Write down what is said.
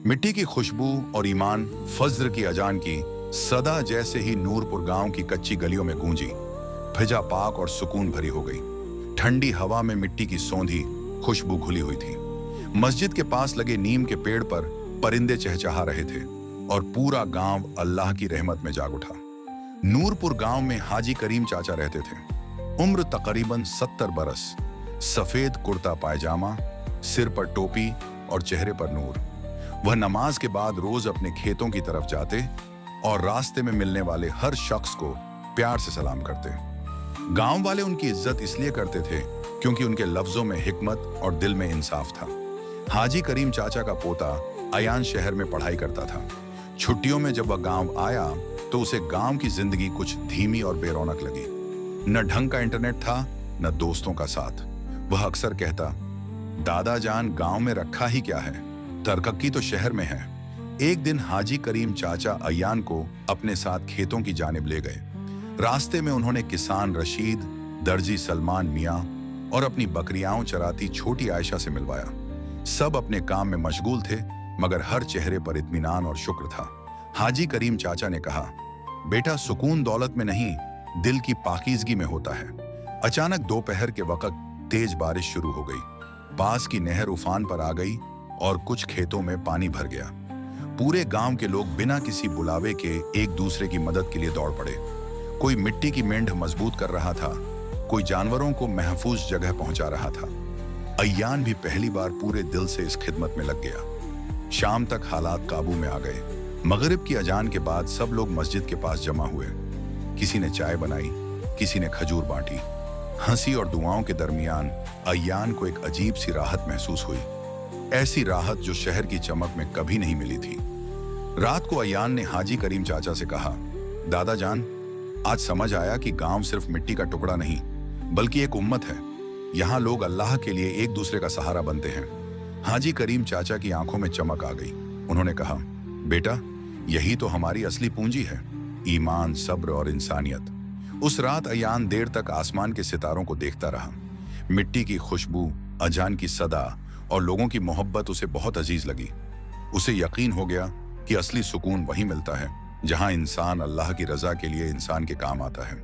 मिट्टी की खुशबू और ईमान फज्र की अजान की सदा जैसे ही नूरपुर गांव की कच्ची गलियों में गूंजी। फिजा पाक और सुकून भरी हो गई। ठंडी हवा में मिट्टी की सौंधी खुशबू घुली हुई थी। मस्जिद के पास लगे नीम के पेड़ पर परिंदे चहचहा रहे थे और पूरा गांव अल्लाह की रहमत में जाग उठा। नूरपुर गांव में हाजी करीम चाचा रहते थे। उम्र तकरीबन 70 बरस, सफेद कुर्ता पायजामा, सिर पर टोपी और चेहरे पर नूर। वह नमाज के बाद रोज अपने खेतों की तरफ जाते और रास्ते में मिलने वाले हर शख्स को प्यार से सलाम करते। गांव वाले उनकी इज्जत इसलिए करते थे क्योंकि उनके लफ्जों में हिकमत और दिल में इंसाफ था। हाजी करीम चाचा का पोता अयान शहर में पढ़ाई करता था। छुट्टियों में जब वह गांव आया तो उसे गांव की जिंदगी कुछ धीमी और बेरौनक लगी। न ढंग का इंटरनेट था, न दोस्तों का साथ। वह अक्सर कहता, दादा जान गांव में रखा ही क्या है, तरक्की तो शहर में है। एक दिन हाजी करीम चाचा अयान को अपने साथ खेतों की जानिब ले गए। रास्ते में उन्होंने किसान रशीद, दर्जी सलमान मियाँ और अपनी बकरियां चराती छोटी आयशा से मिलवाया। सब अपने काम में मशगूल थे, मगर हर चेहरे पर इत्मीनान और शुक्र था। हाजी करीम चाचा ने कहा, बेटा सुकून दौलत में नहीं, दिल की पाकीज़गी में होता है। अचानक दोपहर के वक्त तेज बारिश शुरू हो गई। पास की नहर उफान पर आ गई और कुछ खेतों में पानी भर गया। पूरे गांव के लोग बिना किसी बुलावे के एक दूसरे की मदद के लिए दौड़ पड़े। कोई मिट्टी की मेंढ मजबूत कर रहा था, कोई जानवरों को महफूज जगह पहुंचा रहा था। अयान भी पहली बार पूरे दिल से इस खिदमत में लग गया। शाम तक हालात काबू में आ गए। मगरिब की अजान के बाद सब लोग मस्जिद के पास जमा हुए। किसी ने चाय बनाई, किसी ने खजूर बांटी। हंसी और दुआओं के दरमियान अयान को एक अजीब सी राहत महसूस हुई, ऐसी राहत जो शहर की चमक में कभी नहीं मिली थी। रात को अयान ने हाजी करीम चाचा से कहा, दादा जान, आज समझ आया कि गांव सिर्फ मिट्टी का टुकड़ा नहीं बल्कि एक उम्मत है। यहाँ लोग अल्लाह के लिए एक दूसरे का सहारा बनते हैं। हाजी करीम चाचा की आंखों में चमक आ गई। उन्होंने कहा, बेटा यही तो हमारी असली पूंजी है, ईमान, सब्र और इंसानियत। उस रात अयान देर तक आसमान के सितारों को देखता रहा। मिट्टी की खुशबू, अजान की सदा और लोगों की मोहब्बत उसे बहुत अजीज लगी। उसे यकीन हो गया कि असली सुकून वहीं मिलता है जहां इंसान अल्लाह की रजा के लिए इंसान के काम आता है।